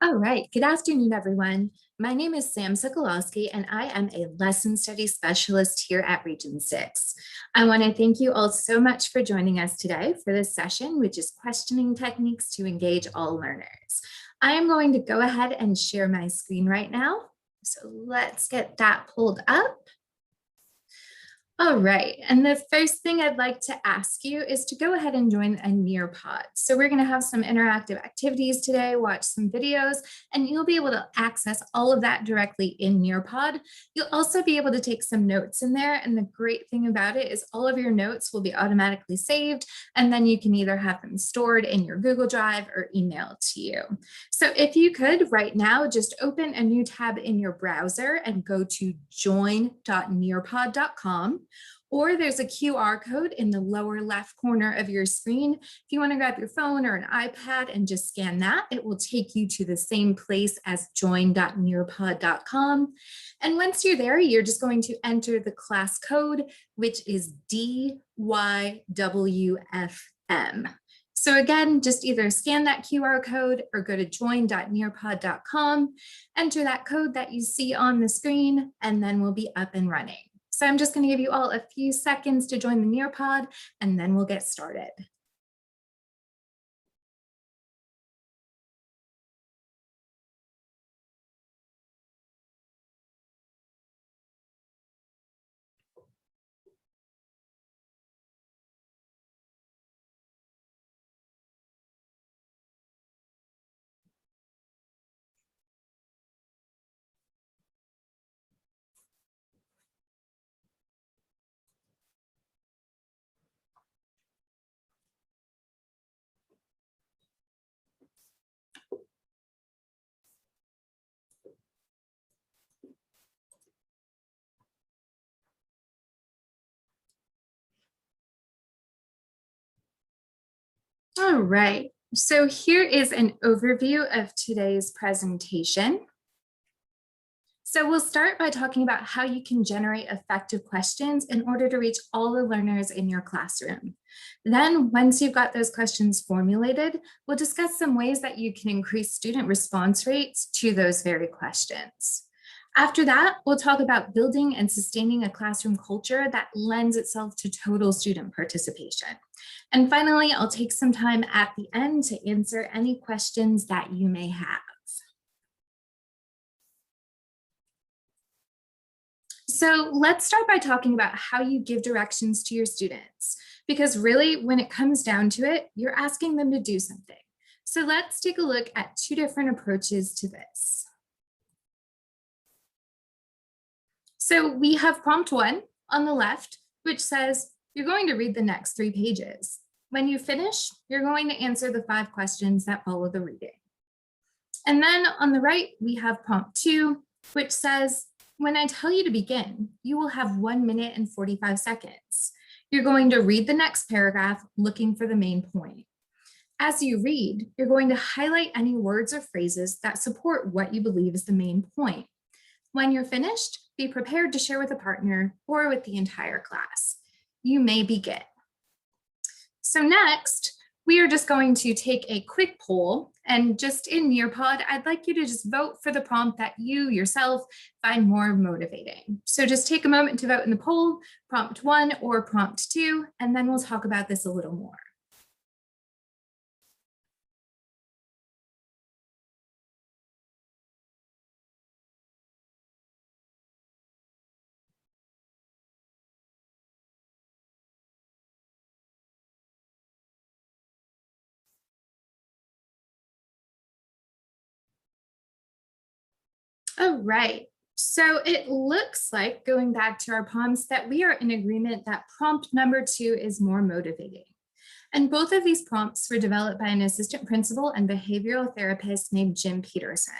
All right, good afternoon, everyone. My name is Sam Sokolowski, and I am a lesson study specialist here at Region 6. I want to thank you all so much for joining us today for this session, which is questioning techniques to engage all learners. I am going to go ahead and share my screen right now. So let's get that pulled up. All right, and the first thing I'd like to ask you is to go ahead and join a Nearpod. So we're going to have some interactive activities today, watch some videos, and you'll be able to access all of that directly in Nearpod. You'll also be able to take some notes in there, and the great thing about it is all of your notes will be automatically saved, and then you can either have them stored in your Google Drive or emailed to you. So if you could right now, just open a new tab in your browser and go to join.nearpod.com. Or there's a QR code in the lower left corner of your screen. If you want to grab your phone or an iPad and just scan that, it will take you to the same place as join.nearpod.com. And once you're there, you're just going to enter the class code, which is DYWFM. So again, just either scan that QR code or go to join.nearpod.com, enter that code that you see on the screen, and then we'll be up and running. So I'm just going to give you all a few seconds to join the Nearpod, and then we'll get started. All right, so here is an overview of today's presentation. So we'll start by talking about how you can generate effective questions in order to reach all the learners in your classroom. Then once you've got those questions formulated, we'll discuss some ways that you can increase student response rates to those very questions. After that, we'll talk about building and sustaining a classroom culture that lends itself to total student participation. And finally, I'll take some time at the end to answer any questions that you may have. So let's start by talking about how you give directions to your students, because really when it comes down to it, you're asking them to do something. So let's take a look at two different approaches to this. So we have prompt 1 on the left, which says you're going to read the next 3 pages. When you finish, you're going to answer the 5 questions that follow the reading. And then on the right, we have prompt 2, which says, when I tell you to begin, you will have 1 minute and 45 seconds. You're going to read the next paragraph looking for the main point. As you read, you're going to highlight any words or phrases that support what you believe is the main point. When you're finished, be prepared to share with a partner or with the entire class. You may begin. So next, we are just going to take a quick poll, and just in Nearpod, I'd like you to just vote for the prompt that you yourself find more motivating. So just take a moment to vote in the poll, prompt 1 or prompt 2, and then we'll talk about this a little more. All right, so it looks like, going back to our prompts, that we are in agreement that prompt number 2 is more motivating. And both of these prompts were developed by an assistant principal and behavioral therapist named Jim Peterson.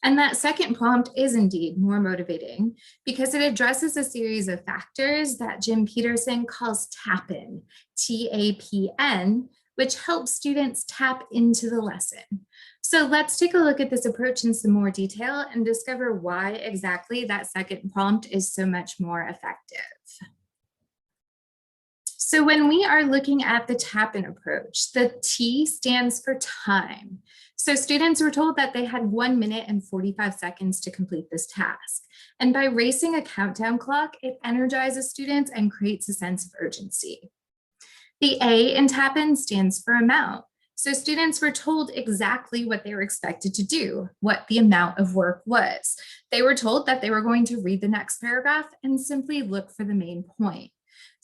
And that second prompt is indeed more motivating because it addresses a series of factors that Jim Peterson calls tap-in, T-A-P-N, which helps students tap into the lesson. So let's take a look at this approach in some more detail and discover why exactly that second prompt is so much more effective. So when we are looking at the tap-in approach, the T stands for time. So students were told that they had 1 minute and 45 seconds to complete this task. And by racing a countdown clock, it energizes students and creates a sense of urgency. The A in TAPN stands for amount. So students were told exactly what they were expected to do, what the amount of work was. They were told that they were going to read the next paragraph and simply look for the main point.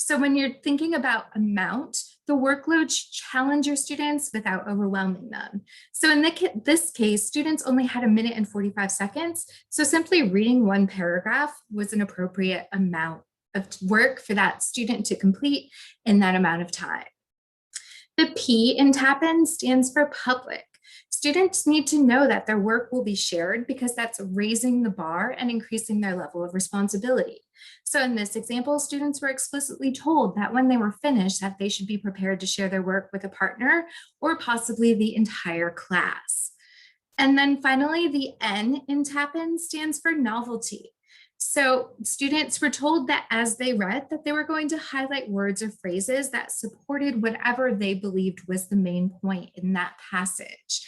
So when you're thinking about amount, the workload should challenge your students without overwhelming them. So in this case, students only had 1 minute and 45 seconds. So simply reading one paragraph was an appropriate amount of work for that student to complete in that amount of time. The P in TAPN stands for public. Students need to know that their work will be shared because that's raising the bar and increasing their level of responsibility. So in this example, students were explicitly told that when they were finished that they should be prepared to share their work with a partner or possibly the entire class. And then finally, the N in TAPN stands for novelty. So students were told that as they read that they were going to highlight words or phrases that supported whatever they believed was the main point in that passage.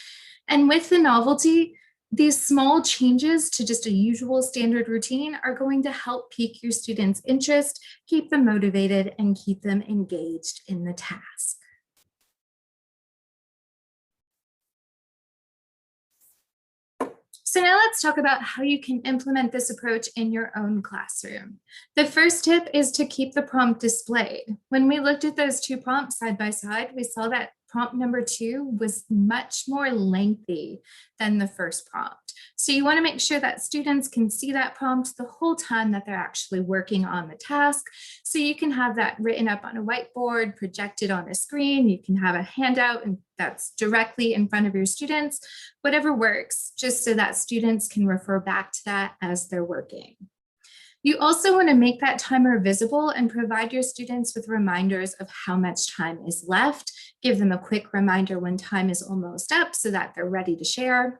And with the novelty, these small changes to just a usual standard routine are going to help pique your students' interest, keep them motivated, and keep them engaged in the task. So now let's talk about how you can implement this approach in your own classroom. The first tip is to keep the prompt displayed. When we looked at those two prompts side by side, we saw that prompt number 2 was much more lengthy than the first prompt. So you want to make sure that students can see that prompt the whole time that they're actually working on the task. So you can have that written up on a whiteboard, projected on a screen. You can have a handout and that's directly in front of your students, whatever works, just so that students can refer back to that as they're working. You also want to make that timer visible and provide your students with reminders of how much time is left. Give them a quick reminder when time is almost up so that they're ready to share.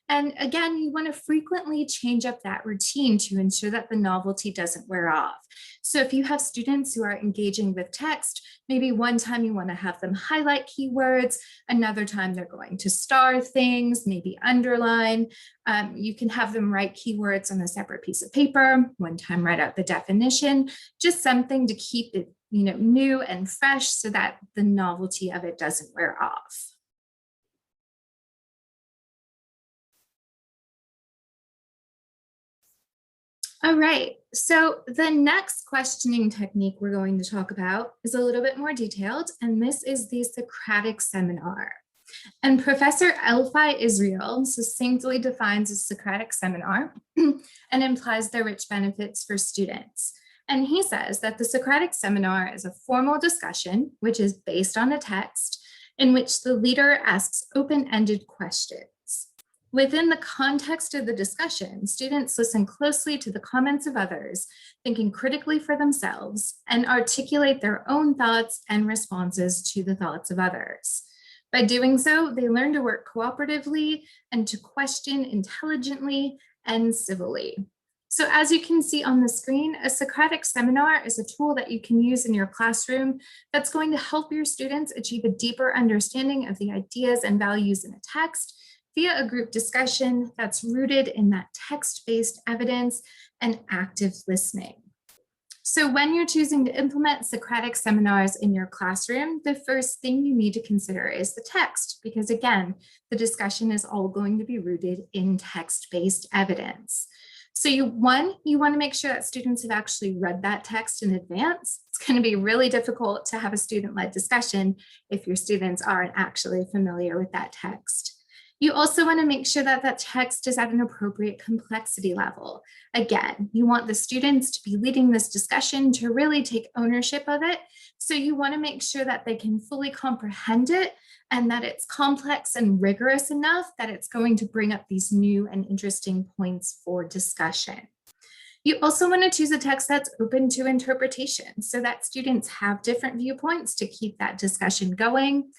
And again, you want to frequently change up that routine to ensure that the novelty doesn't wear off. So if you have students who are engaging with text, maybe one time you want to have them highlight keywords, another time they're going to star things, maybe underline. You can have them write keywords on a separate piece of paper, one time write out the definition, just something to keep it new and fresh so that the novelty of it doesn't wear off. All right, so the next questioning technique we're going to talk about is a little bit more detailed, and this is the Socratic seminar. And Professor Elfi Israel succinctly defines a Socratic seminar and implies their rich benefits for students. And he says that the Socratic seminar is a formal discussion, which is based on a text, in which the leader asks open-ended questions. Within the context of the discussion, students listen closely to the comments of others, thinking critically for themselves, and articulate their own thoughts and responses to the thoughts of others. By doing so, they learn to work cooperatively and to question intelligently and civilly. So as you can see on the screen, a Socratic seminar is a tool that you can use in your classroom that's going to help your students achieve a deeper understanding of the ideas and values in a text via a group discussion that's rooted in that text-based evidence and active listening. So when you're choosing to implement Socratic seminars in your classroom, the first thing you need to consider is the text, because again, the discussion is all going to be rooted in text-based evidence. So you want to make sure that students have actually read that text in advance. It's going to be really difficult to have a student-led discussion if your students aren't actually familiar with that text. You also want to make sure that that text is at an appropriate complexity level. Again, you want the students to be leading this discussion to really take ownership of it. So you want to make sure that they can fully comprehend it and that it's complex and rigorous enough that it's going to bring up these new and interesting points for discussion. You also want to choose a text that's open to interpretation so that students have different viewpoints to keep that discussion going.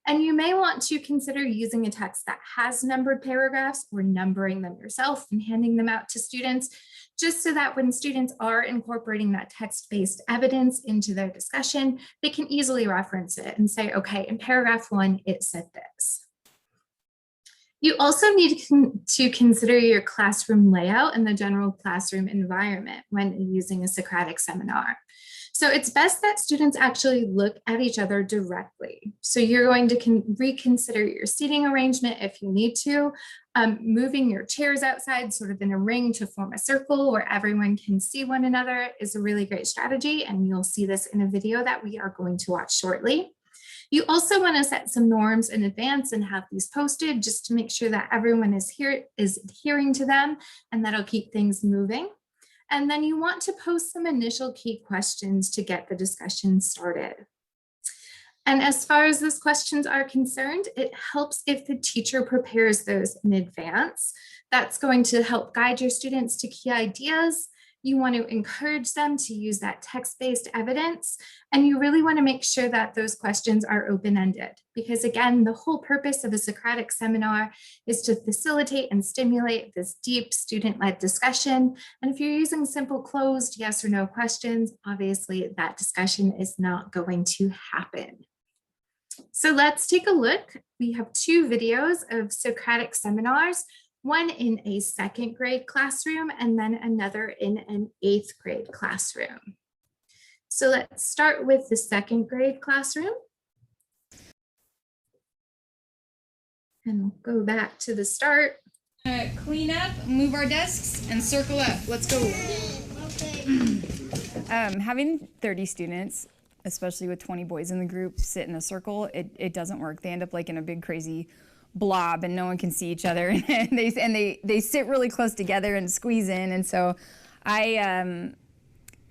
And you may want to consider using a text that has numbered paragraphs or numbering them yourself and handing them out to students, just so that when students are incorporating that text-based evidence into their discussion, they can easily reference it and say, okay, in paragraph 1, it said this. You also need to consider your classroom layout and the general classroom environment when using a Socratic seminar. So it's best that students actually look at each other directly. So you're going to reconsider your seating arrangement if you need to, moving your chairs outside sort of in a ring to form a circle where everyone can see one another is a really great strategy. And you'll see this in a video that we are going to watch shortly. You also want to set some norms in advance and have these posted just to make sure that everyone is adhering to them, and that'll keep things moving. And then you want to post some initial key questions to get the discussion started. And as far as those questions are concerned, it helps if the teacher prepares those in advance. That's going to help guide your students to key ideas. You want to encourage them to use that text-based evidence, and you really want to make sure that those questions are open-ended, because again, the whole purpose of a Socratic seminar is to facilitate and stimulate this deep student-led discussion. And if you're using simple closed yes or no questions, obviously that discussion is not going to happen. So let's take a look. We have two videos of Socratic seminars, one in a second grade classroom and then another in an 8th grade classroom. So let's start with the second grade classroom. And we'll go back to the start. Clean up, move our desks, and circle up. Let's go. Having 30 students, especially with 20 boys in the group, sit in a circle, it doesn't work. They end up like in a big crazy blob and no one can see each other, and they sit really close together and squeeze in. And so I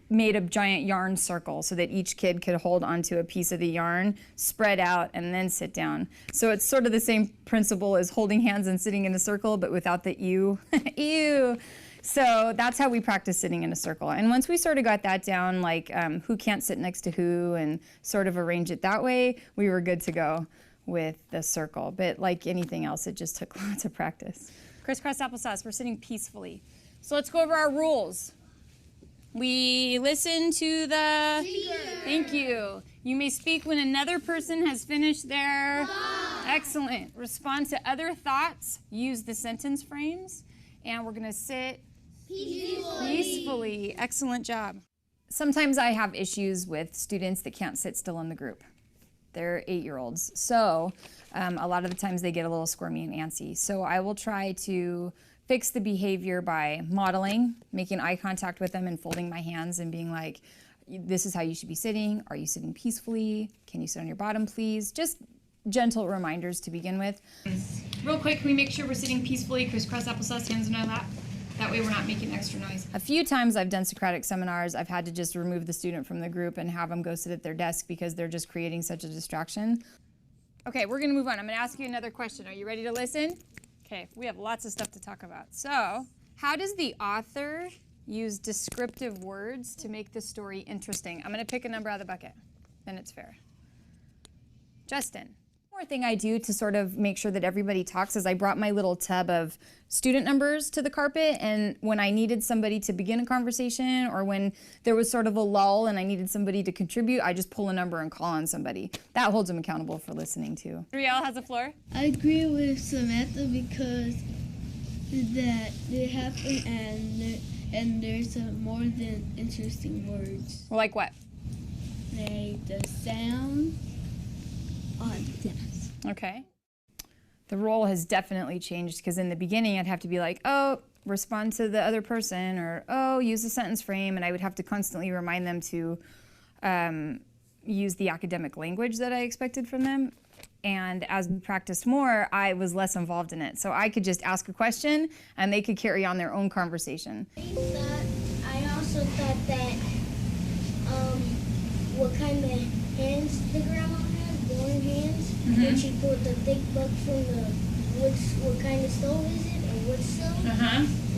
made a giant yarn circle so that each kid could hold onto a piece of the yarn, spread out, and then sit down. So it's sort of the same principle as holding hands and sitting in a circle, but without the ew. Ew. So that's how we practice sitting in a circle. And once we sort of got that down, like who can't sit next to who, and sort of arrange it that way, we were good to go with the circle. But like anything else, it just took lots of practice. Crisscross applesauce, we're sitting peacefully. So let's go over our rules. We listen to the speaker. Thank you. You may speak when another person has finished their thought. Excellent. Respond to other thoughts. Use the sentence frames. And we're going to sit peacefully. Excellent job. Sometimes I have issues with students that can't sit still in the group. They're 8-year-olds. So a lot of the times they get a little squirmy and antsy. So I will try to fix the behavior by modeling, making eye contact with them and folding my hands and being like, this is how you should be sitting. Are you sitting peacefully? Can you sit on your bottom, please? Just gentle reminders to begin with. Real quick, can we make sure we're sitting peacefully, crisscross applesauce, hands in our lap? That way we're not making extra noise. A few times I've done Socratic seminars, I've had to just remove the student from the group and have them go sit at their desk because they're just creating such a distraction. Okay, we're gonna move on. I'm gonna ask you another question. Are you ready to listen? Okay, we have lots of stuff to talk about. So, how does the author use descriptive words to make the story interesting? I'm gonna pick a number out of the bucket, then it's fair. Justin. One more thing I do to sort of make sure that everybody talks is I brought my little tub of student numbers to the carpet, and when I needed somebody to begin a conversation or when there was sort of a lull and I needed somebody to contribute, I just pull a number and call on somebody. That holds them accountable for listening too. Riel has the floor. I agree with Samantha because that they happen and there's more than interesting words. Well, like what? Like the sound. Yes. Okay. The role has definitely changed because in the beginning I'd have to be like, oh, respond to the other person, or oh, use a sentence frame, and I would have to constantly remind them to use the academic language that I expected from them. And as we practiced more, I was less involved in it. So I could just ask a question and they could carry on their own conversation. I also thought that what kind of hands the grandma had, worn hands, when she pulled the thick book from the what kind of stove is it, a wood stove?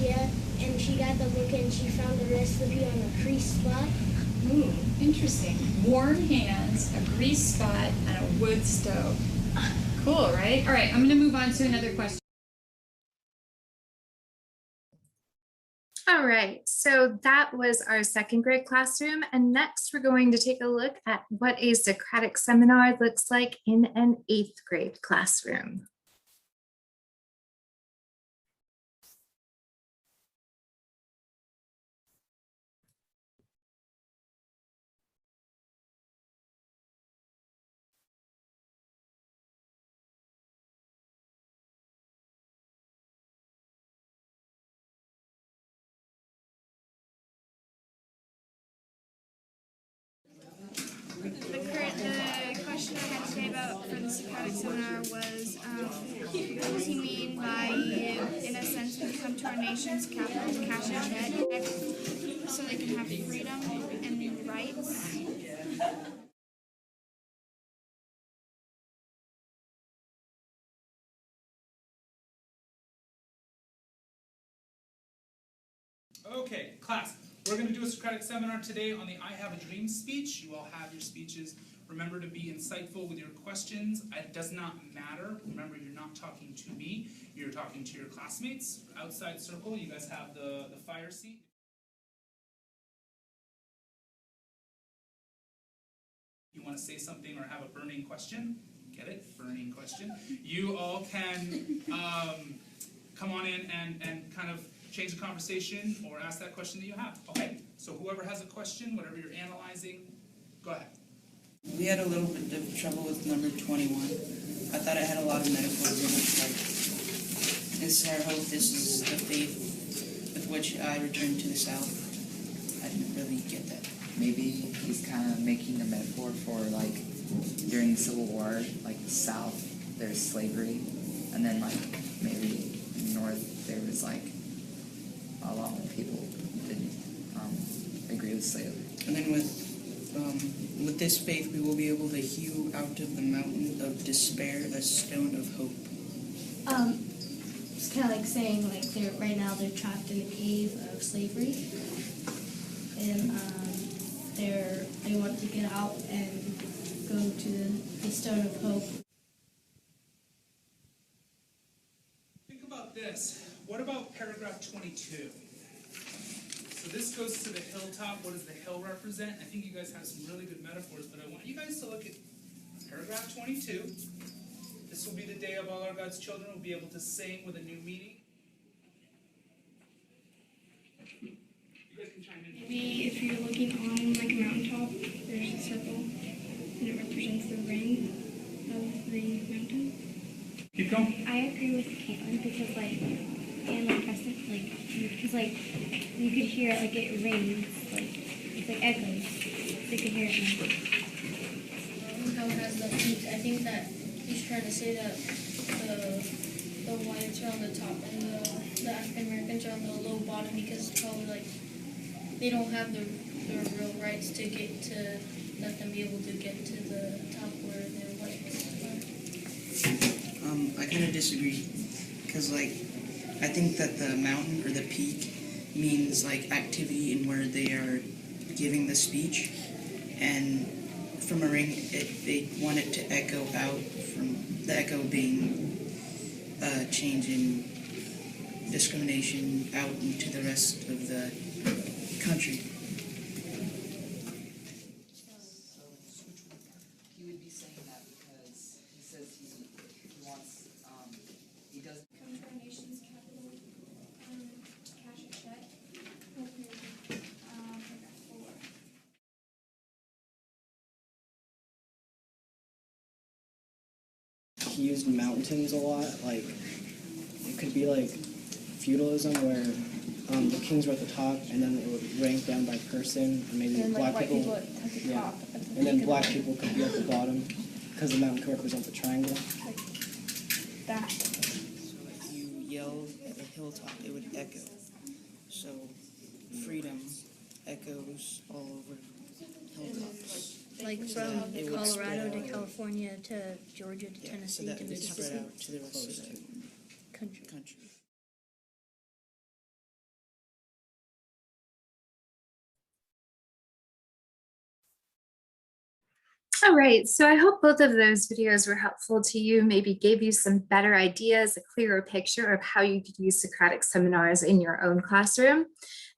Yeah, and she got the book and she found the recipe on a grease spot. Ooh, interesting. Warm hands, a grease spot, and a wood stove. Cool, right? All right, I'm going to move on to another question. All right, so that was our second grade classroom. And next we're going to take a look at what a Socratic seminar looks like in an 8th grade classroom. about for the Socratic seminar was what does he mean by, in a sense, we come to our nation's capital, cash and check, so they can have freedom and rights. Okay, class, we're going to do a Socratic seminar today on the I Have a Dream speech. You all have your speeches. Remember to be insightful with your questions. It does not matter. Remember, you're not talking to me. You're talking to your classmates. Outside circle, you guys have the fire seat. You want to say something or have a burning question? Get it? Burning question. You all can come on in and kind of change the conversation or ask that question that you have. Okay, so whoever has a question, whatever you're analyzing, go ahead. We had a little bit of trouble with number 21. I thought it had a lot of metaphors in it, like, this is our hope, this is the faith with which I return to the South. I didn't really get that. Maybe he's kind of making a metaphor for, like, during the Civil War, like, the South, there's slavery, and then, like, maybe in the North, there was, like, a lot more people didn't agree with slavery. And then with this faith, we will be able to hew out of the mountain of despair a stone of hope. It's kind of like saying, like, right now they're trapped in a cave of slavery, and they want to get out and go to the stone of hope. Think about this. What about paragraph 22? So this goes to the hilltop. What does the hill represent? I think you guys have some really good metaphors, but I want you guys to look at paragraph 22. This will be the day of all our God's children will be able to sing with a new meaning. You guys can chime in. Maybe if you're looking on like a mountaintop, there's a circle, and it represents the ring of the mountain. Keep going. I agree with Caitlin because, like, and like Preston, like, because like you could hear it, like it rings, like it's like echoes. They could hear it now. How it has the peak. I think that he's trying to say that the whites are on the top and the African Americans are on the low bottom because it's probably like they don't have the real rights to get to let them be able to get to the top where they're whites are. I kind of disagree, because, like, I think that the mountain or the peak means, like, activity in where they are giving the speech, and from a ring, they want it to echo out, from the echo being change in discrimination out into the rest of the country. He would be saying that because he says he wants, he doesn't. Come to our nation's capital, cash and check. He used mountains a lot, like it could be like feudalism where the kings were at the top and then it would rank down by person, and maybe And black like, people, white people at the top. and then black people could be at the bottom because the mountain could represent the triangle. Like that. So if you yell at a hilltop, it would echo. So freedom echoes all over hilltops. Like from from Colorado to California to Georgia to Yeah, so that would spread out to the rest of the country. country. All right, so I hope both of those videos were helpful to you, maybe gave you some better ideas, a clearer picture of how you could use Socratic seminars in your own classroom.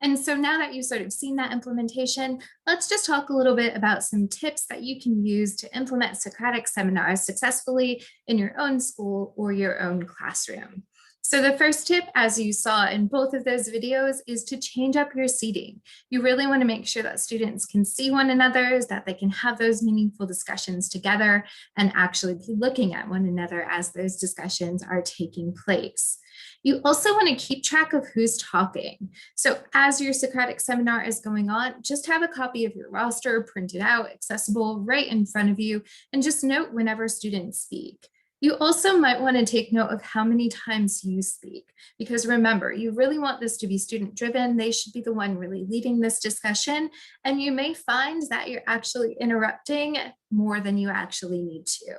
And so now that you've sort of seen that implementation, let's just talk a little bit about some tips that you can use to implement Socratic seminars successfully in your own school or your own classroom. So the first tip, as you saw in both of those videos, is to change up your seating. You really want to make sure that students can see one another, that they can have those meaningful discussions together and actually be looking at one another as those discussions are taking place. You also want to keep track of who's talking. So as your Socratic seminar is going on, just have a copy of your roster printed out, accessible right in front of you, and just note whenever students speak. You also might want to take note of how many times you speak, because remember, you really want this to be student driven. They should be the one really leading this discussion. And you may find that you're actually interrupting more than you actually need to.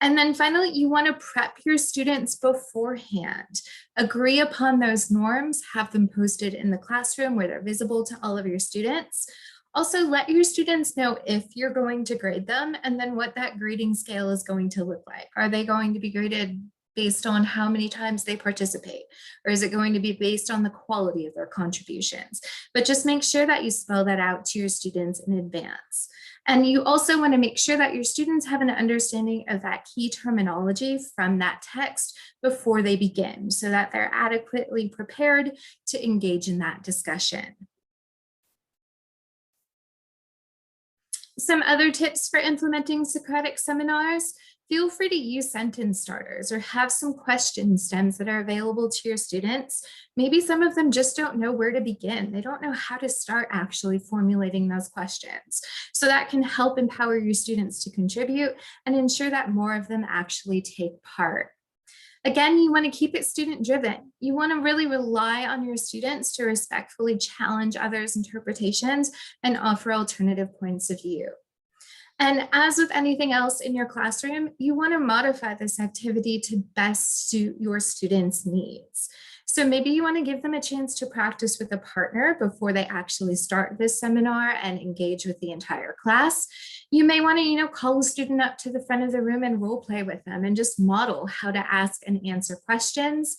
And then finally, you want to prep your students beforehand. Agree upon those norms, have them posted in the classroom where they're visible to all of your students. Also, let your students know if you're going to grade them and then what that grading scale is going to look like. Are they going to be graded based on how many times they participate? Or is it going to be based on the quality of their contributions? But just make sure that you spell that out to your students in advance. And you also want to make sure that your students have an understanding of that key terminology from that text before they begin, so that they're adequately prepared to engage in that discussion. Some other tips for implementing Socratic seminars: feel free to use sentence starters or have some question stems that are available to your students. Maybe some of them just don't know where to begin. They don't know how to start actually formulating those questions. So that can help empower your students to contribute and ensure that more of them actually take part. Again, you want to keep it student driven. You want to really rely on your students to respectfully challenge others' interpretations and offer alternative points of view. And as with anything else in your classroom, you want to modify this activity to best suit your students' needs. So maybe you want to give them a chance to practice with a partner before they actually start this seminar and engage with the entire class. You may want to, call a student up to the front of the room and role play with them and just model how to ask and answer questions.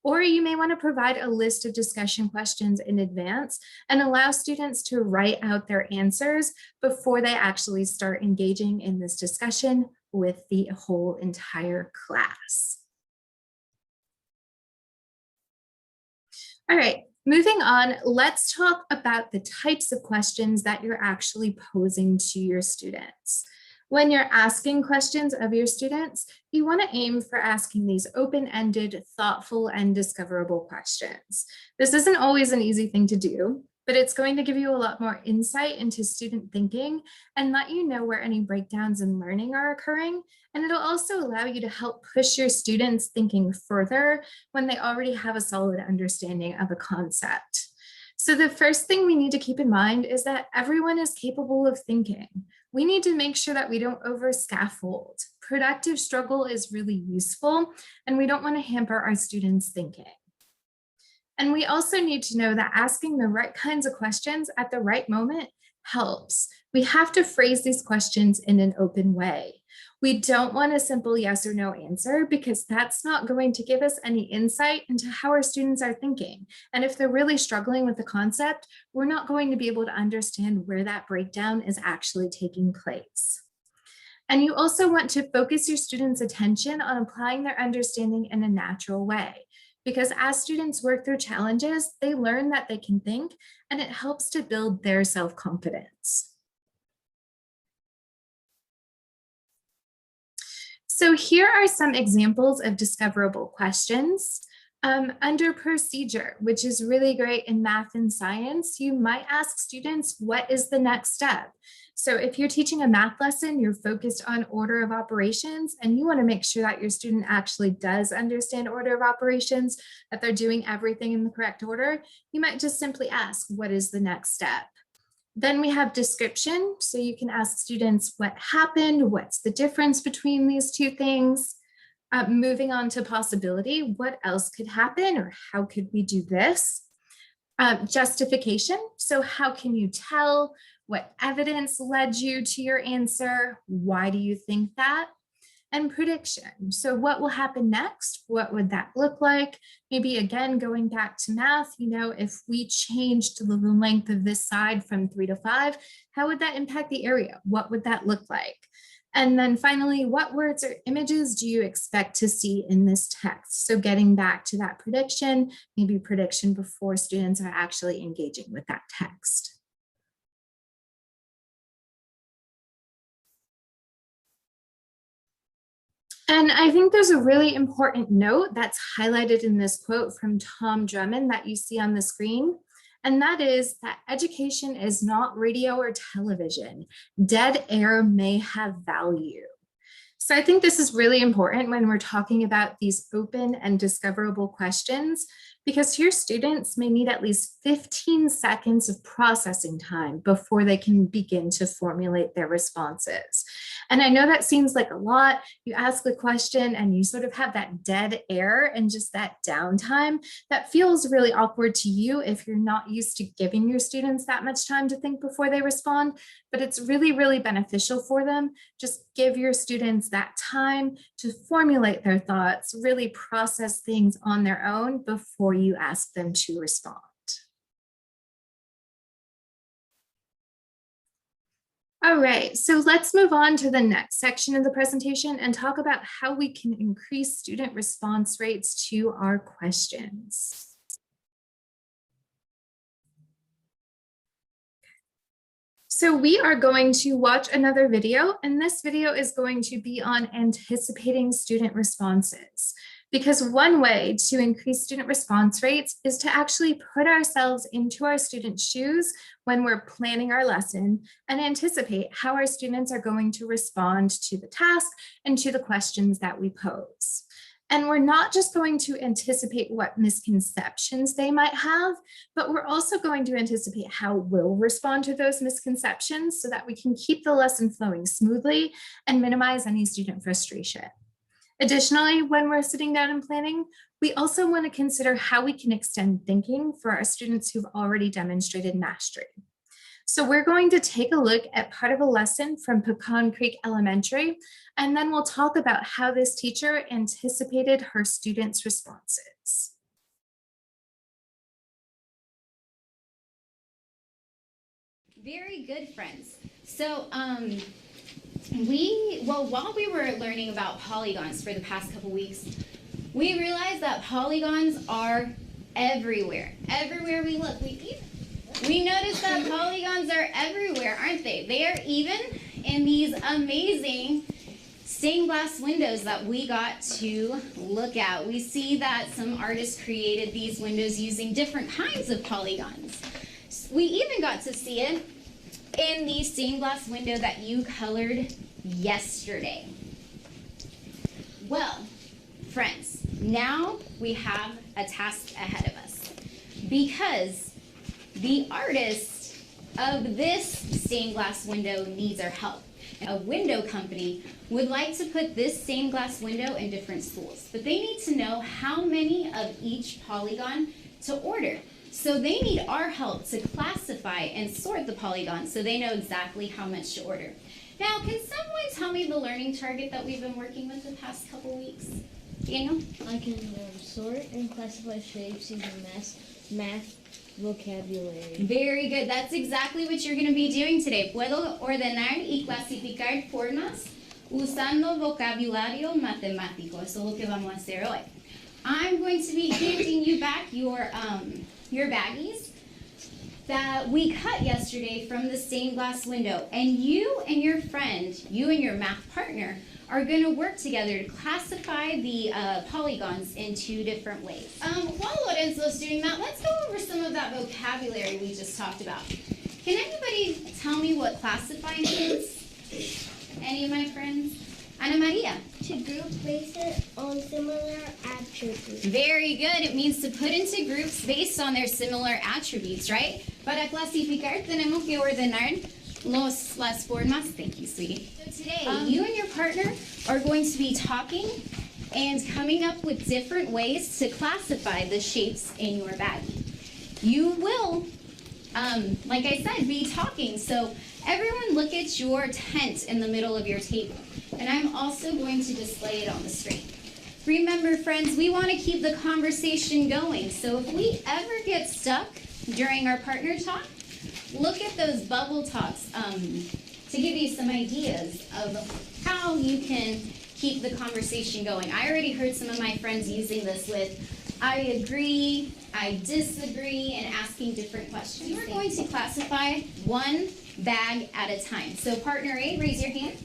Or you may want to provide a list of discussion questions in advance and allow students to write out their answers before they actually start engaging in this discussion with the whole entire class. All right, moving on, let's talk about the types of questions that you're actually posing to your students. When you're asking questions of your students, you want to aim for asking these open-ended, thoughtful, and discoverable questions. This isn't always an easy thing to do, but it's going to give you a lot more insight into student thinking and let you know where any breakdowns in learning are occurring. And it'll also allow you to help push your students thinking further when they already have a solid understanding of a concept. So the first thing we need to keep in mind is that everyone is capable of thinking. We need to make sure that we don't over scaffold. Productive struggle is really useful, and we don't want to hamper our students' thinking. And we also need to know that asking the right kinds of questions at the right moment helps. We have to phrase these questions in an open way. We don't want a simple yes or no answer because that's not going to give us any insight into how our students are thinking. And if they're really struggling with the concept, we're not going to be able to understand where that breakdown is actually taking place. And you also want to focus your students' attention on applying their understanding in a natural way. Because as students work through challenges, they learn that they can think, and it helps to build their self-confidence. So here are some examples of discoverable questions. Under procedure, which is really great in math and science, you might ask students, what is the next step? So if you're teaching a math lesson, you're focused on order of operations, and you want to make sure that your student actually does understand order of operations, that they're doing everything in the correct order, you might just simply ask, what is the next step? Then we have description. So you can ask students what happened, what's the difference between these two things. Moving on to possibility, what else could happen or how could we do this? Justification, so how can you tell? What evidence led you to your answer? Why do you think that? And prediction, so what will happen next? What would that look like? Maybe again, going back to math, if we changed the length of this side from 3 to 5, how would that impact the area? What would that look like? And then finally, what words or images do you expect to see in this text? So getting back to that prediction, maybe prediction before students are actually engaging with that text. And I think there's a really important note that's highlighted in this quote from Tom Drummond that you see on the screen. And that is that education is not radio or television. Dead air may have value. So I think this is really important when we're talking about these open and discoverable questions, because your students may need at least 15 seconds of processing time before they can begin to formulate their responses. And I know that seems like a lot. You ask a question and you sort of have that dead air and just that downtime that feels really awkward to you if you're not used to giving your students that much time to think before they respond, but it's really, really beneficial for them. Just give your students that time to formulate their thoughts, really process things on their own before you ask them to respond. All right, so let's move on to the next section of the presentation and talk about how we can increase student response rates to our questions. So we are going to watch another video, and this video is going to be on anticipating student responses. Because one way to increase student response rates is to actually put ourselves into our students' shoes when we're planning our lesson and anticipate how our students are going to respond to the task and to the questions that we pose. And we're not just going to anticipate what misconceptions they might have, but we're also going to anticipate how we'll respond to those misconceptions so that we can keep the lesson flowing smoothly and minimize any student frustration. Additionally, when we're sitting down and planning, we also want to consider how we can extend thinking for our students who've already demonstrated mastery. So we're going to take a look at part of a lesson from Pecan Creek Elementary, and then we'll talk about how this teacher anticipated her students' responses. Very good, friends. So while we were learning about polygons for the past couple weeks, we realized that polygons are everywhere. Everywhere we look, we noticed that polygons are everywhere, aren't they? They are even in these amazing stained glass windows that we got to look at. We see that some artists created these windows using different kinds of polygons. We even got to see it in the stained glass window that you colored yesterday. Well, friends, now we have a task ahead of us because the artist of this stained glass window needs our help. A window company would like to put this stained glass window in different schools, but they need to know how many of each polygon to order. So they need our help to classify and sort the polygons so they know exactly how much to order. Now, can someone tell me the learning target that we've been working with the past couple weeks? Daniel? I can sort and classify shapes using math vocabulary. Very good. That's exactly what you're going to be doing today. Puedo ordenar y clasificar formas usando vocabulario matemático. Eso es lo que vamos a hacer hoy. I'm going to be handing you back your baggies that we cut yesterday from the stained glass window. And you and your friend, you and your math partner, are going to work together to classify the polygons in two different ways. While Lorenzo's doing that, let's go over some of that vocabulary we just talked about. Can anybody tell me what classify means? Any of my friends? Ana Maria. To group based on similar attributes. Very good. It means to put into groups based on their similar attributes, right? Para clasificar tenemos que ordenar las formas. Thank you, sweetie. So today, you and your partner are going to be talking and coming up with different ways to classify the shapes in your bag. You will, like I said, be talking. So everyone look at your tent in the middle of your table. And I'm also going to display it on the screen. Remember, friends, we want to keep the conversation going. So if we ever get stuck during our partner talk, look at those bubble talks to give you some ideas of how you can keep the conversation going. I already heard some of my friends using this with I agree, I disagree, and asking different questions. We're going to classify one bag at a time. So partner A, raise your hand.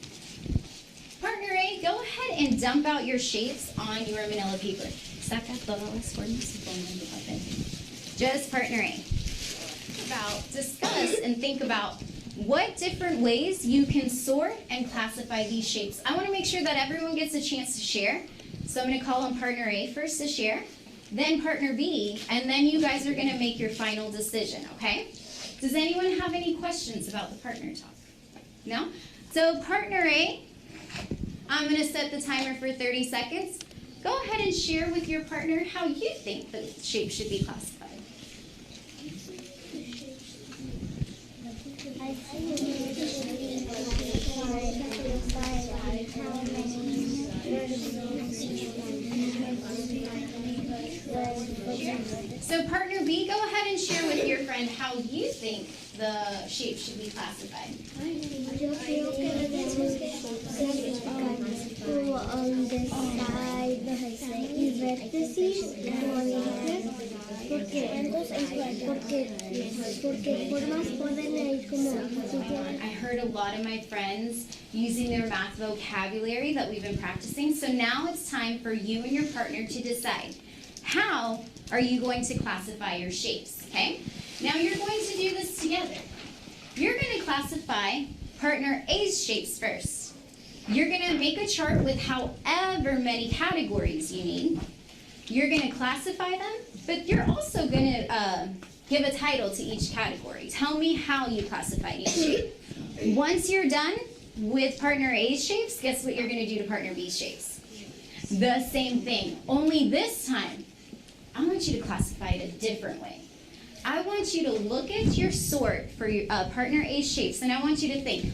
Partner partner A, go ahead and dump out your shapes on your manila paper. Saca todas las formas y pongan tu papel. Just partner A. Discuss and think about what different ways you can sort and classify these shapes. I want to make sure that everyone gets a chance to share. So I'm going to call on partner A first to share, then partner B, and then you guys are going to make your final decision, okay? Does anyone have any questions about the partner talk? No? So partner A, I'm going to set the timer for 30 seconds. Go ahead and share with your partner how you think the shape should be classified. I think it should be classified by how many vertices each one. So partner B, go ahead and share with your friend how you think the shape should be classified. Yo creo que debemos decide y vértices porque formas pueden ir como. I heard a lot of my friends using their math vocabulary that we've been practicing. So now it's time for you and your partner to decide how are you going to classify your shapes, okay? Now you're going to do this together. You're going to classify partner A's shapes first. You're going to make a chart with however many categories you need. You're going to classify them, but you're also going to give a title to each category. Tell me how you classify each shape. Once you're done with partner A's shapes, guess what you're going to do to partner B's shapes? The same thing, only this time, I want you to classify it a different way. I want you to look at your sort for your partner A's shapes, and I want you to think,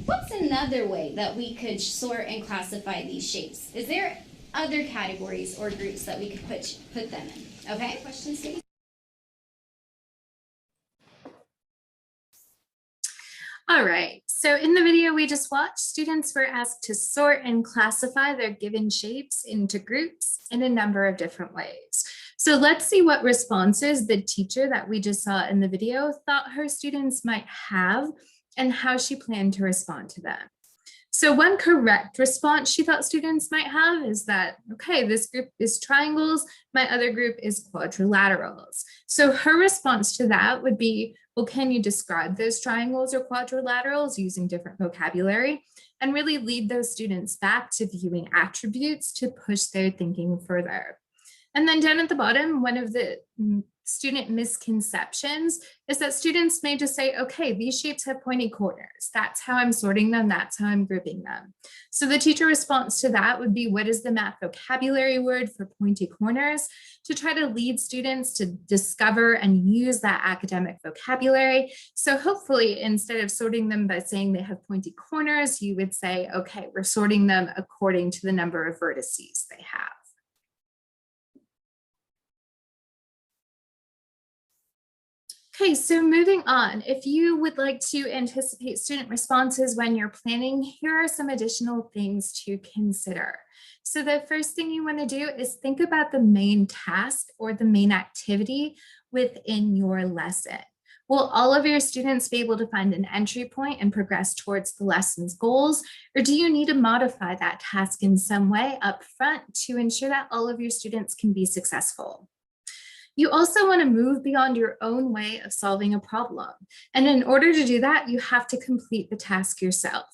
what's another way that we could sort and classify these shapes? Is there other categories or groups that we could put them in? Okay, questions, Steve? All right, so in the video we just watched, students were asked to sort and classify their given shapes into groups in a number of different ways. So let's see what responses the teacher that we just saw in the video thought her students might have and how she planned to respond to them. So one correct response she thought students might have is that, okay, this group is triangles, my other group is quadrilaterals. So her response to that would be, well, can you describe those triangles or quadrilaterals using different vocabulary and really lead those students back to viewing attributes to push their thinking further. And then down at the bottom, one of the student misconceptions is that students may just say, okay, these shapes have pointy corners. That's how I'm sorting them. That's how I'm grouping them. So the teacher response to that would be, what is the math vocabulary word for pointy corners, to try to lead students to discover and use that academic vocabulary. So hopefully, instead of sorting them by saying they have pointy corners, you would say, okay, we're sorting them according to the number of vertices they have. Okay, so moving on, if you would like to anticipate student responses when you're planning, here are some additional things to consider. So the first thing you want to do is think about the main task or the main activity within your lesson. Will all of your students be able to find an entry point and progress towards the lesson's goals? Or do you need to modify that task in some way up front to ensure that all of your students can be successful? You also want to move beyond your own way of solving a problem. And in order to do that, you have to complete the task yourself.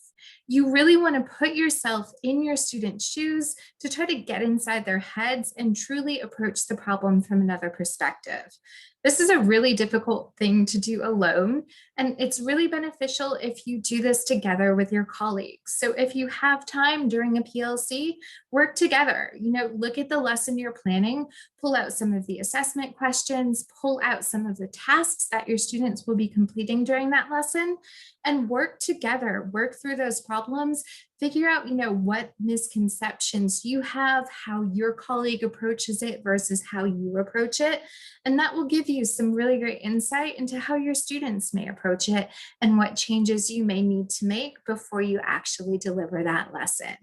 You really want to put yourself in your students' shoes to try to get inside their heads and truly approach the problem from another perspective. This is a really difficult thing to do alone, and it's really beneficial if you do this together with your colleagues. So if you have time during a PLC, work together. Look at the lesson you're planning, pull out some of the assessment questions, pull out some of the tasks that your students will be completing during that lesson, and work together, work through those problems, figure out, what misconceptions you have, how your colleague approaches it versus how you approach it. And that will give you some really great insight into how your students may approach it and what changes you may need to make before you actually deliver that lesson.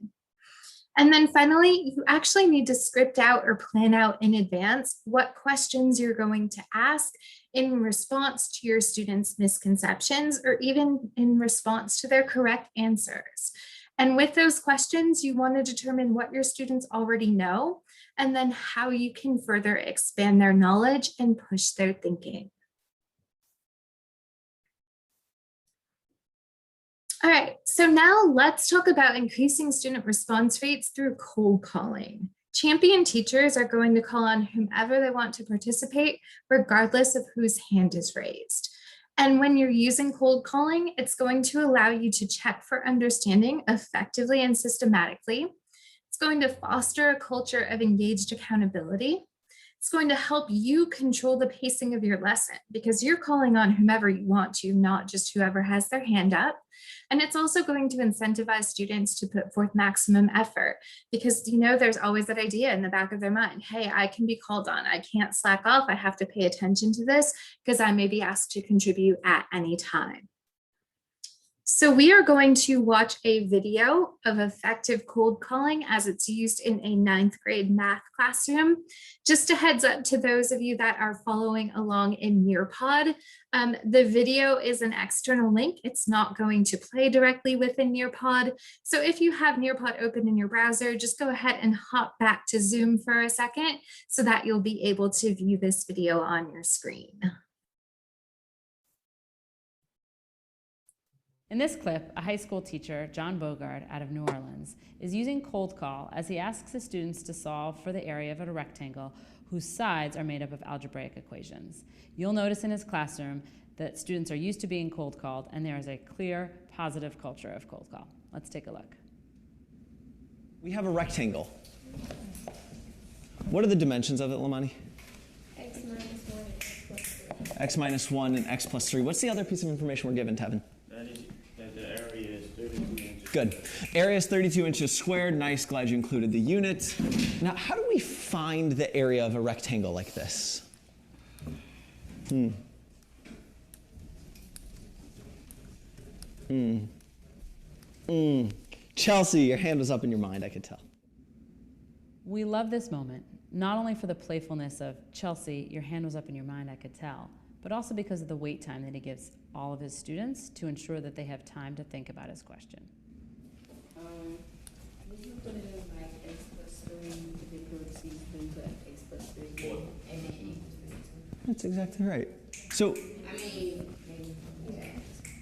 And then finally, you actually need to script out or plan out in advance what questions you're going to ask in response to your students' misconceptions or even in response to their correct answers. And with those questions, you want to determine what your students already know, and then how you can further expand their knowledge and push their thinking. All right, so now let's talk about increasing student response rates through cold calling. Champion teachers are going to call on whomever they want to participate, regardless of whose hand is raised. And when you're using cold calling, it's going to allow you to check for understanding effectively and systematically. It's going to foster a culture of engaged accountability. It's going to help you control the pacing of your lesson because you're calling on whomever you want to, not just whoever has their hand up. And it's also going to incentivize students to put forth maximum effort because, there's always that idea in the back of their mind, hey, I can be called on. I can't slack off. I have to pay attention to this because I may be asked to contribute at any time. So we are going to watch a video of effective cold calling as it's used in a 9th grade math classroom. Just a heads up to those of you that are following along in Nearpod. The video is an external link. It's not going to play directly within Nearpod. So if you have Nearpod open in your browser, just go ahead and hop back to Zoom for a second so that you'll be able to view this video on your screen. In this clip, a high school teacher, John Bogard, out of New Orleans, is using cold call as he asks his students to solve for the area of a rectangle whose sides are made up of algebraic equations. You'll notice in his classroom that students are used to being cold called, and there is a clear, positive culture of cold call. Let's take a look. We have a rectangle. What are the dimensions of it, Lamani? X minus 1 and X plus 3. X minus 1 and X plus 3. What's the other piece of information we're given, Tevin? That the area is 32 inches. Good. Area is 32 inches squared. Nice, glad you included the unit. Now, how do we find the area of a rectangle like this? Chelsea, your hand was up in your mind, I could tell. We love this moment, not only for the playfulness of Chelsea, your hand was up in your mind, I could tell, but also because of the wait time that he gives all of his students to ensure that they have time to think about his question. Would you put it in like X plus 3 if it proceeds, then put X plus 3 and then equals 32? That's exactly right. So, I mean,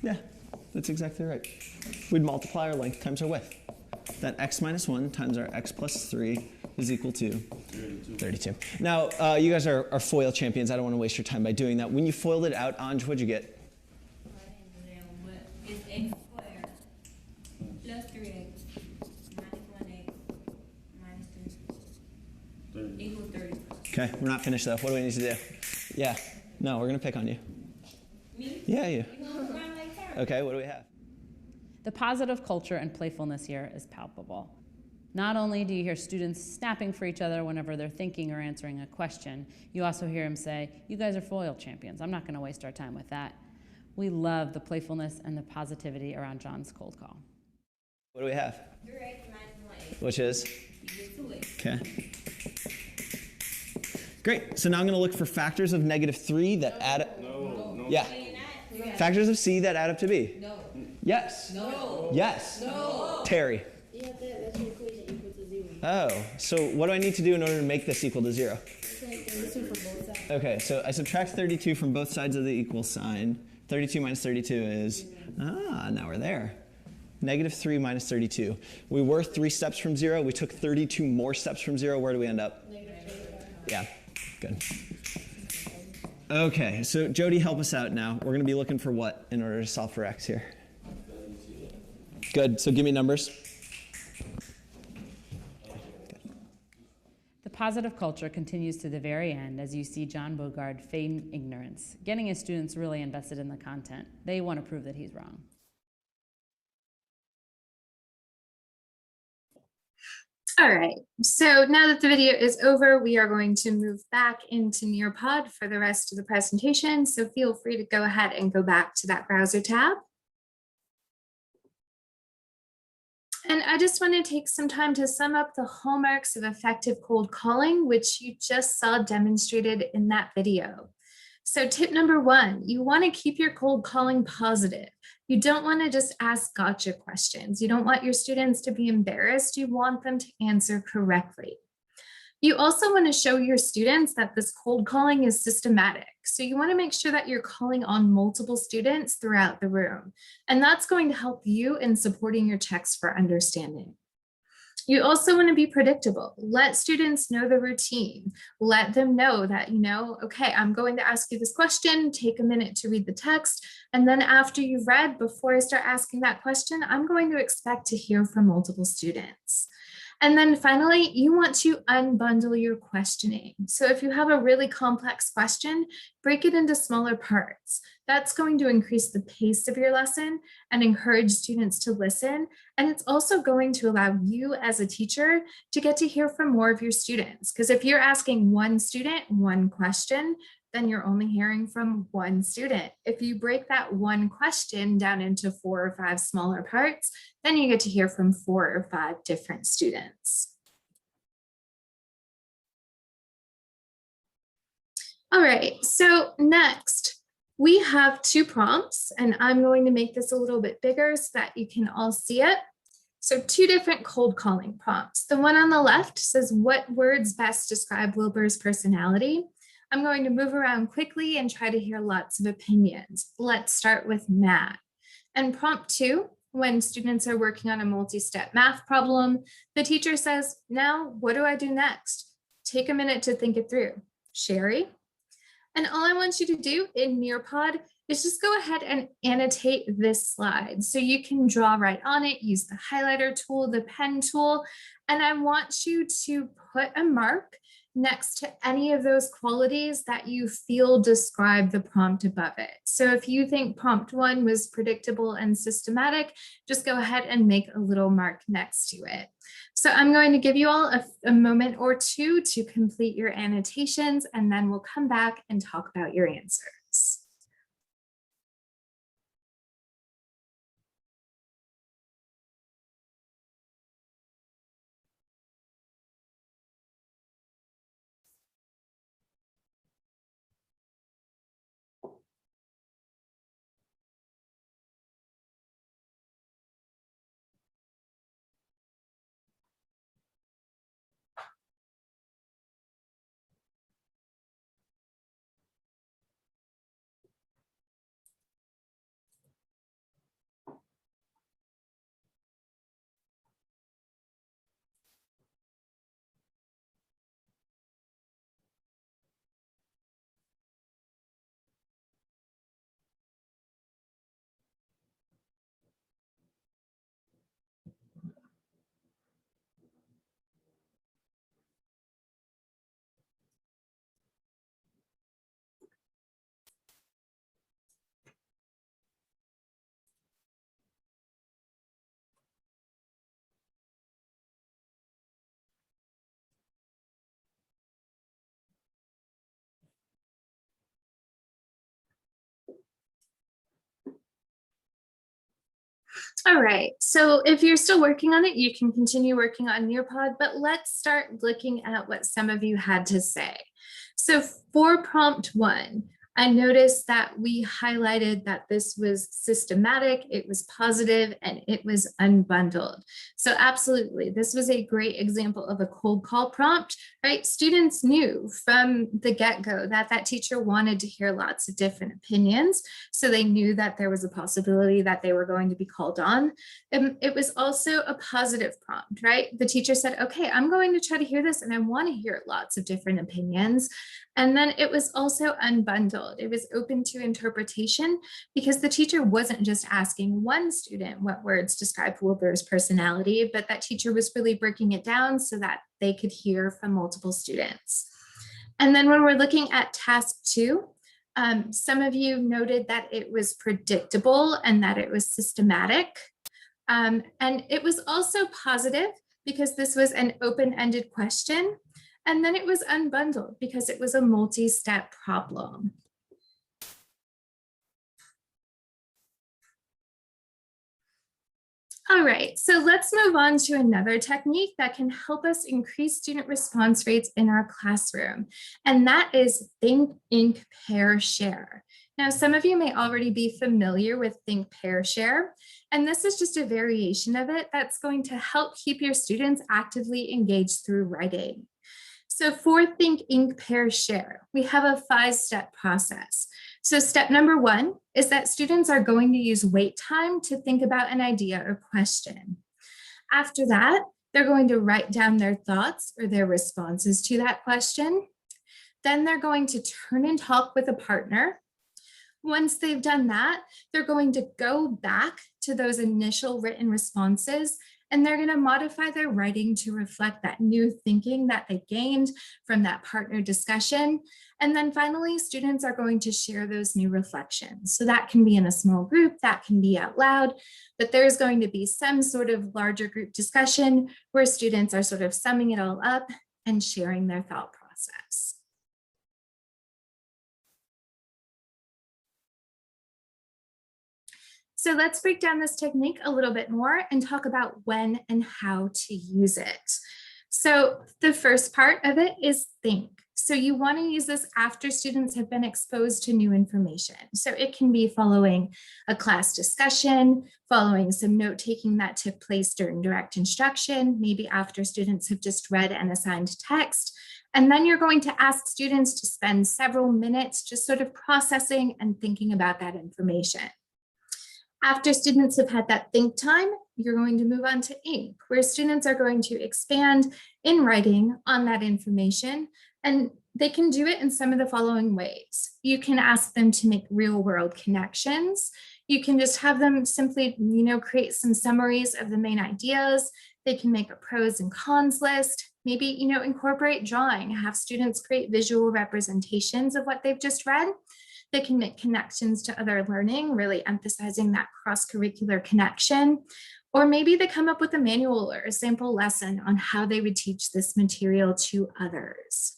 yeah, that's exactly right. We'd multiply our length times our width. That x minus 1 times our x plus 3 is equal to 32. Now, you guys are FOIL champions. I don't want to waste your time by doing that. When you FOILed it out, Anj, what'd you get? It's x squared plus 3x minus 1x minus 2 equals 30. Okay, we're not finished though. What do we need to do? Yeah, no, we're going to pick on you. Me? Yeah, you. You gonna run like her? Okay, what do we have? The positive culture and playfulness here is palpable. Not only do you hear students snapping for each other whenever they're thinking or answering a question, you also hear him say, you guys are FOIL champions. I'm not going to waste our time with that. We love the playfulness and the positivity around John's cold call. What do we have? 3x minus 1x. Which is? You get 2x. Okay. Great. So now I'm going to look for factors of -3 that add up. No. Yeah. Factors of C that add up to B. No. Yes. No. Yes. No. Terry. You have to let your equation equal to 0. Oh, so what do I need to do in order to make this equal to 0? Subtract 32 from both sides. Okay, so I subtract 32 from both sides of the equal sign. 32 minus 32 is, now we're there. -3 minus 32. We were 3 steps from 0. We took 32 more steps from 0. Where do we end up? Yeah, good. Okay, so Jody, help us out now. We're going to be looking for what in order to solve for x here? Good, so give me numbers. The positive culture continues to the very end as you see John Bogard feign ignorance, getting his students really invested in the content. They want to prove that he's wrong. All right, so now that the video is over, we are going to move back into Nearpod for the rest of the presentation. So feel free to go ahead and go back to that browser tab. And I just want to take some time to sum up the hallmarks of effective cold calling, which you just saw demonstrated in that video. So tip number one, you want to keep your cold calling positive. You don't want to just ask gotcha questions. You don't want your students to be embarrassed. You want them to answer correctly. You also want to show your students that this cold calling is systematic. So you want to make sure that you're calling on multiple students throughout the room. And that's going to help you in supporting your checks for understanding. You also want to be predictable. Let students know the routine. Let them know that, okay, I'm going to ask you this question, take a minute to read the text. And then after you've read, before I start asking that question, I'm going to expect to hear from multiple students. And then finally, you want to unbundle your questioning. So if you have a really complex question, break it into smaller parts. That's going to increase the pace of your lesson and encourage students to listen. And it's also going to allow you as a teacher to get to hear from more of your students. Because if you're asking one student one question, then you're only hearing from one student. If you break that one question down into 4 or 5 smaller parts, then you get to hear from 4 or 5 different students. All right, so next we have 2 prompts, and I'm going to make this a little bit bigger so that you can all see it. So 2 different cold calling prompts. The one on the left says, what words best describe Wilbur's personality? I'm going to move around quickly and try to hear lots of opinions. Let's start with Matt. And prompt 2, when students are working on a multi-step math problem, the teacher says, now what do I do next? Take a minute to think it through. Sherry? And all I want you to do in Nearpod is just go ahead and annotate this slide. So you can draw right on it, use the highlighter tool, the pen tool, and I want you to put a mark next to any of those qualities that you feel describe the prompt above it. So if you think prompt 1 was predictable and systematic, just go ahead and make a little mark next to it. So I'm going to give you all a moment or 2 to complete your annotations, and then we'll come back and talk about your answers. All right, so if you're still working on it, you can continue working on Nearpod, but let's start looking at what some of you had to say. So for prompt 1, I noticed that we highlighted that this was systematic, it was positive, and it was unbundled. So absolutely, this was a great example of a cold call prompt, right? Students knew from the get-go that that teacher wanted to hear lots of different opinions. So they knew that there was a possibility that they were going to be called on. It was also a positive prompt, right? The teacher said, okay, I'm going to try to hear this and I want to hear lots of different opinions. And then it was also unbundled. It was open to interpretation because the teacher wasn't just asking one student what words describe Wilbur's personality, but that teacher was really breaking it down so that they could hear from multiple students. And then when we're looking at task 2, some of you noted that it was predictable and that it was systematic. And it was also positive because this was an open-ended question. And then it was unbundled because it was a multi-step problem. All right, so let's move on to another technique that can help us increase student response rates in our classroom, and that is think, ink, pair, share. Now, some of you may already be familiar with think, pair, share, and this is just a variation of it that's going to help keep your students actively engaged through writing. So for think, ink, pair, share, we have a 5-step process. So step number 1 is that students are going to use wait time to think about an idea or question. After that, they're going to write down their thoughts or their responses to that question. Then they're going to turn and talk with a partner. Once they've done that, they're going to go back to those initial written responses, and they're going to modify their writing to reflect that new thinking that they gained from that partner discussion. And then finally, students are going to share those new reflections. So that can be in a small group, that can be out loud, but there's going to be some sort of larger group discussion where students are sort of summing it all up and sharing their thought process. So let's break down this technique a little bit more and talk about when and how to use it. So the first part of it is think. So you want to use this after students have been exposed to new information. So it can be following a class discussion, following some note-taking that took place during direct instruction, maybe after students have just read an assigned text. And then you're going to ask students to spend several minutes just sort of processing and thinking about that information. After students have had that think time, you're going to move on to ink, where students are going to expand in writing on that information, and they can do it in some of the following ways. You can ask them to make real world connections. You can just have them simply, create some summaries of the main ideas. They can make a pros and cons list, maybe, incorporate drawing, have students create visual representations of what they've just read. They can make connections to other learning, really emphasizing that cross-curricular connection. Or maybe they come up with a manual or a sample lesson on how they would teach this material to others.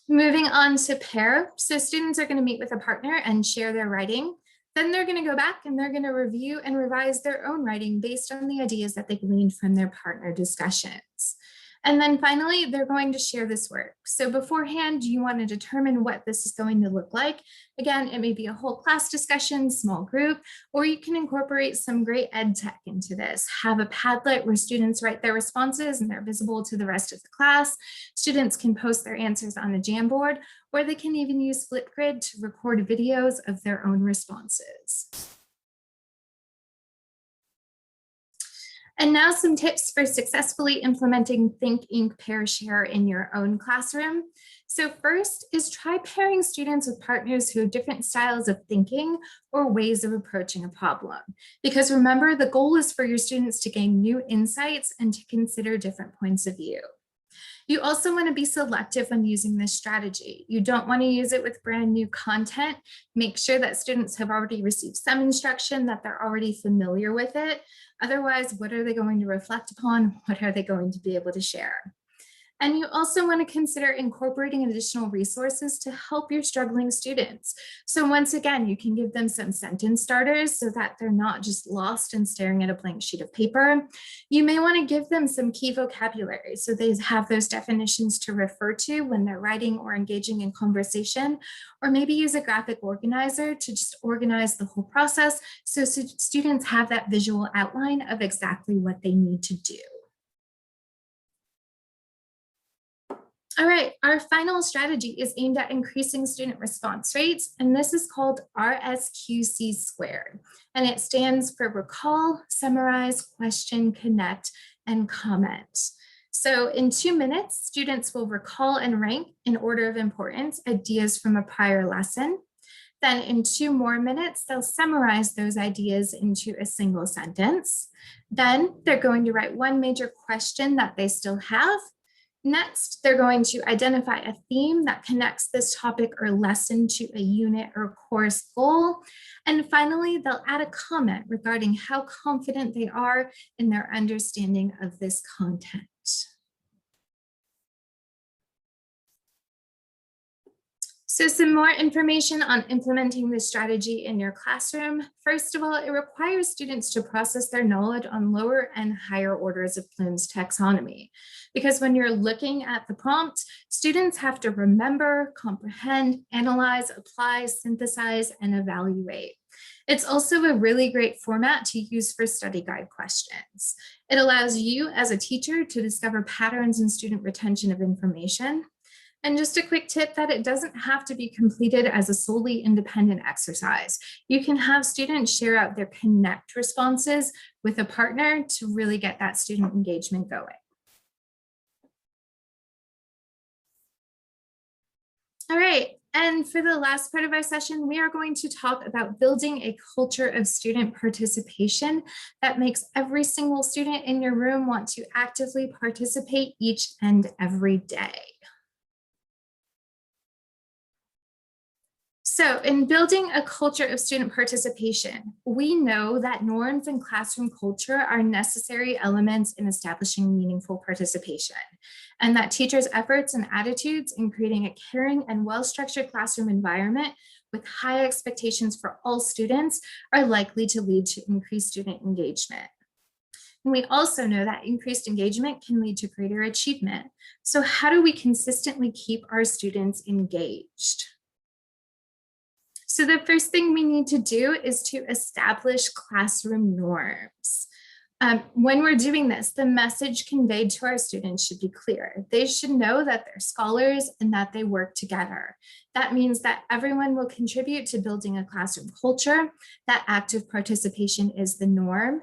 Moving on to pair. So students are going to meet with a partner and share their writing. Then they're going to go back and they're going to review and revise their own writing based on the ideas that they gleaned from their partner discussions. And then finally, they're going to share this work. So beforehand, you want to determine what this is going to look like. Again, it may be a whole class discussion, small group, or you can incorporate some great ed tech into this. Have a Padlet where students write their responses and they're visible to the rest of the class. Students can post their answers on a Jamboard, or they can even use Flipgrid to record videos of their own responses. And now some tips for successfully implementing think, ink, pair, share in your own classroom. So first is try pairing students with partners who have different styles of thinking or ways of approaching a problem. Because remember, the goal is for your students to gain new insights and to consider different points of view. You also want to be selective when using this strategy. You don't want to use it with brand new content. Make sure that students have already received some instruction, that they're already familiar with it. Otherwise, what are they going to reflect upon? What are they going to be able to share? And you also want to consider incorporating additional resources to help your struggling students. So once again, you can give them some sentence starters so that they're not just lost and staring at a blank sheet of paper. You may want to give them some key vocabulary so they have those definitions to refer to when they're writing or engaging in conversation, or maybe use a graphic organizer to just organize the whole process so students have that visual outline of exactly what they need to do. All right, our final strategy is aimed at increasing student response rates, and this is called RSQC squared, and it stands for recall, summarize, question, connect, and comment. So in 2 minutes, students will recall and rank in order of importance ideas from a prior lesson. Then in 2 more minutes, they'll summarize those ideas into a single sentence. Then they're going to write one major question that they still have. Next, they're going to identify a theme that connects this topic or lesson to a unit or course goal. And finally, they'll add a comment regarding how confident they are in their understanding of this content. So some more information on implementing this strategy in your classroom. First of all, it requires students to process their knowledge on lower and higher orders of Bloom's taxonomy. Because when you're looking at the prompt, students have to remember, comprehend, analyze, apply, synthesize, and evaluate. It's also a really great format to use for study guide questions. It allows you as a teacher to discover patterns in student retention of information. And just a quick tip that it doesn't have to be completed as a solely independent exercise. You can have students share out their connect responses with a partner to really get that student engagement going. All right, and for the last part of our session, we are going to talk about building a culture of student participation that makes every single student in your room want to actively participate each and every day. So in building a culture of student participation, we know that norms and classroom culture are necessary elements in establishing meaningful participation, and that teachers' efforts and attitudes in creating a caring and well-structured classroom environment with high expectations for all students are likely to lead to increased student engagement. And we also know that increased engagement can lead to greater achievement. So how do we consistently keep our students engaged? So the first thing we need to do is to establish classroom norms. When we're doing this, the message conveyed to our students should be clear. They should know that they're scholars and that they work together. That means that everyone will contribute to building a classroom culture, that active participation is the norm.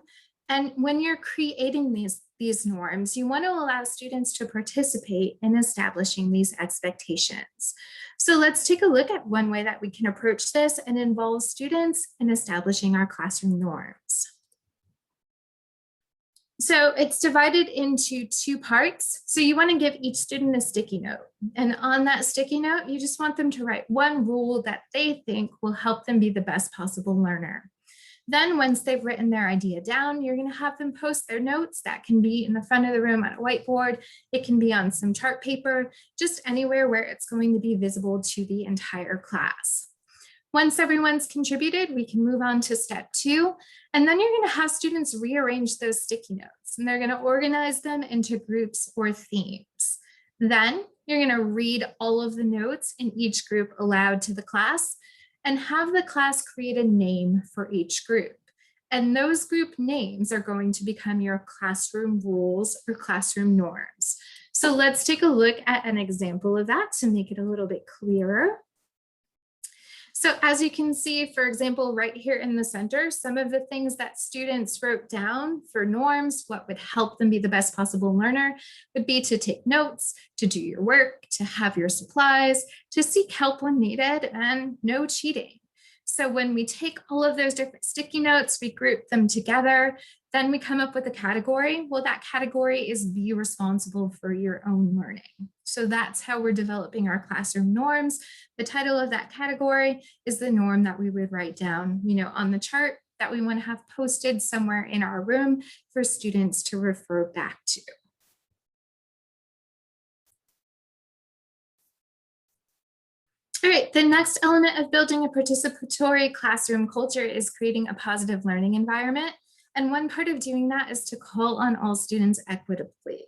And when you're creating these norms, you want to allow students to participate in establishing these expectations. So let's take a look at one way that we can approach this and involve students in establishing our classroom norms. So it's divided into two parts. So you want to give each student a sticky note. And on that sticky note, you just want them to write one rule that they think will help them be the best possible learner. Then once they've written their idea down, you're going to have them post their notes. That can be in the front of the room on a whiteboard. It can be on some chart paper, just anywhere where it's going to be visible to the entire class. Once everyone's contributed, we can move on to step 2. And then you're going to have students rearrange those sticky notes, and they're going to organize them into groups or themes. Then you're going to read all of the notes in each group aloud to the class, and have the class create a name for each group. And those group names are going to become your classroom rules or classroom norms. So let's take a look at an example of that to make it a little bit clearer. So as you can see, for example, right here in the center, some of the things that students wrote down for norms, what would help them be the best possible learner, would be to take notes, to do your work, to have your supplies, to seek help when needed, and no cheating. So when we take all of those different sticky notes, we group them together, then we come up with a category. Well, that category is be responsible for your own learning. So that's how we're developing our classroom norms. The title of that category is the norm that we would write down, on the chart that we want to have posted somewhere in our room for students to refer back to. All right, the next element of building a participatory classroom culture is creating a positive learning environment. And one part of doing that is to call on all students equitably.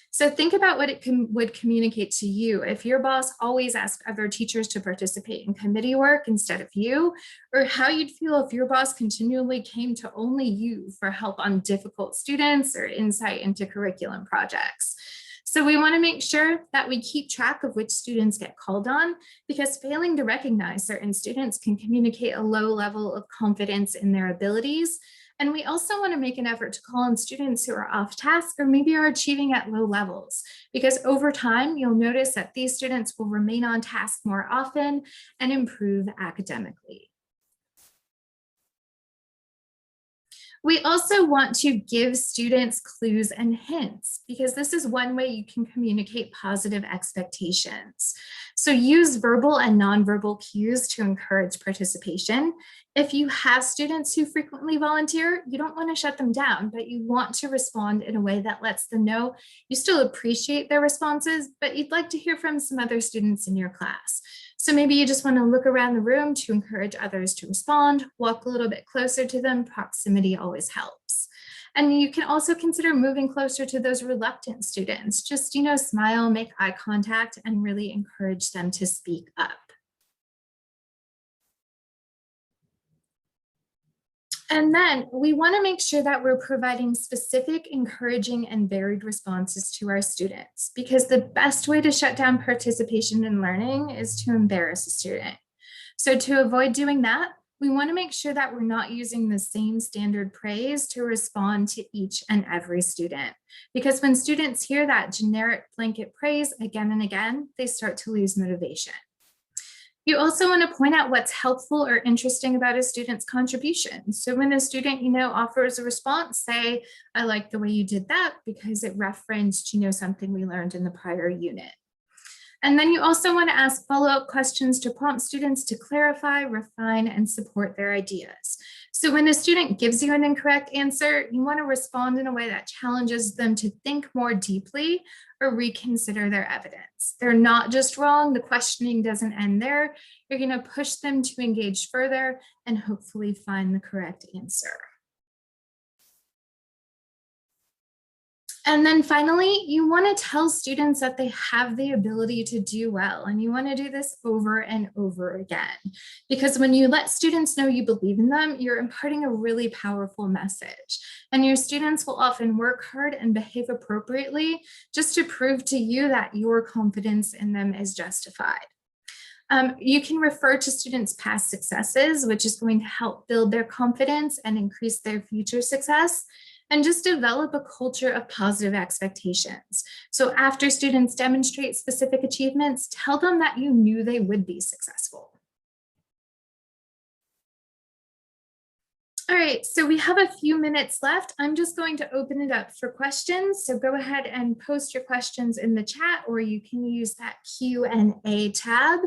So think about what it would communicate to you if your boss always asked other teachers to participate in committee work instead of you, or how you'd feel if your boss continually came to only you for help on difficult students or insight into curriculum projects. So we want to make sure that we keep track of which students get called on, because failing to recognize certain students can communicate a low level of confidence in their abilities. And we also want to make an effort to call on students who are off task or maybe are achieving at low levels, because over time, you'll notice that these students will remain on task more often and improve academically. We also want to give students clues and hints, because this is one way you can communicate positive expectations. So use verbal and nonverbal cues to encourage participation. If you have students who frequently volunteer, you don't want to shut them down, but you want to respond in a way that lets them know you still appreciate their responses, but you'd like to hear from some other students in your class. So maybe you just want to look around the room to encourage others to respond, walk a little bit closer to them. Proximity always helps. And you can also consider moving closer to those reluctant students. Just, smile, make eye contact, and really encourage them to speak up. And then we want to make sure that we're providing specific, encouraging, and varied responses to our students, because the best way to shut down participation in learning is to embarrass a student. So to avoid doing that, we want to make sure that we're not using the same standard praise to respond to each and every student. Because when students hear that generic blanket praise again and again, they start to lose motivation. You also want to point out what's helpful or interesting about a student's contribution. So when a student, offers a response, say, I like the way you did that because it referenced, something we learned in the prior unit. And then you also want to ask follow-up questions to prompt students to clarify, refine, and support their ideas. So when a student gives you an incorrect answer, you want to respond in a way that challenges them to think more deeply or reconsider their evidence. They're not just wrong. The questioning doesn't end there. You're going to push them to engage further and hopefully find the correct answer. And then finally, you want to tell students that they have the ability to do well. And you want to do this over and over again, because when you let students know you believe in them, you're imparting a really powerful message. And your students will often work hard and behave appropriately just to prove to you that your confidence in them is justified. You can refer to students' past successes, which is going to help build their confidence and increase their future success. And just develop a culture of positive expectations. So after students demonstrate specific achievements, tell them that you knew they would be successful. All right, so we have a few minutes left. I'm just going to open it up for questions. So go ahead and post your questions in the chat, or you can use that Q&A tab.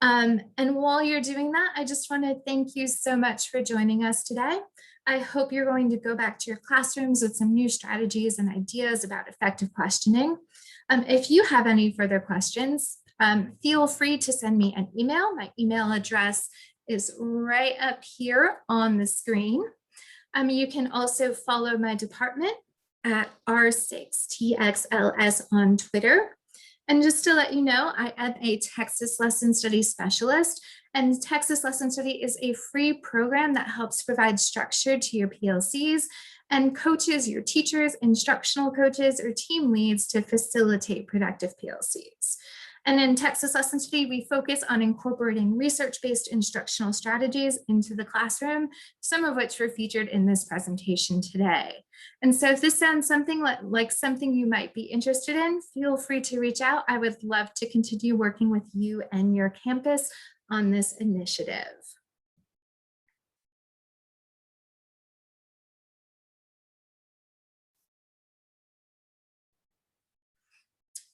And while you're doing that, I just want to thank you so much for joining us today. I hope you're going to go back to your classrooms with some new strategies and ideas about effective questioning. If you have any further questions, feel free to send me an email. My email address is right up here on the screen. You can also follow my department at R6TXLS on Twitter. And just to let you know, I am a Texas Lesson Study specialist, and Texas Lesson Study is a free program that helps provide structure to your PLCs and coaches your teachers, instructional coaches, or team leads to facilitate productive PLCs. And in Texas Lesson Study, we focus on incorporating research-based instructional strategies into the classroom, some of which were featured in this presentation today. And so if this sounds something like something you might be interested in, feel free to reach out. I would love to continue working with you and your campus on this initiative.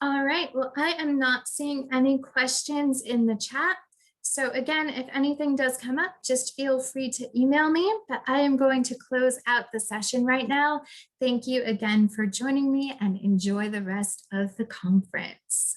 All right, well, I am not seeing any questions in the chat. So again, if anything does come up, just feel free to email me, but I am going to close out the session right now. Thank you again for joining me and enjoy the rest of the conference.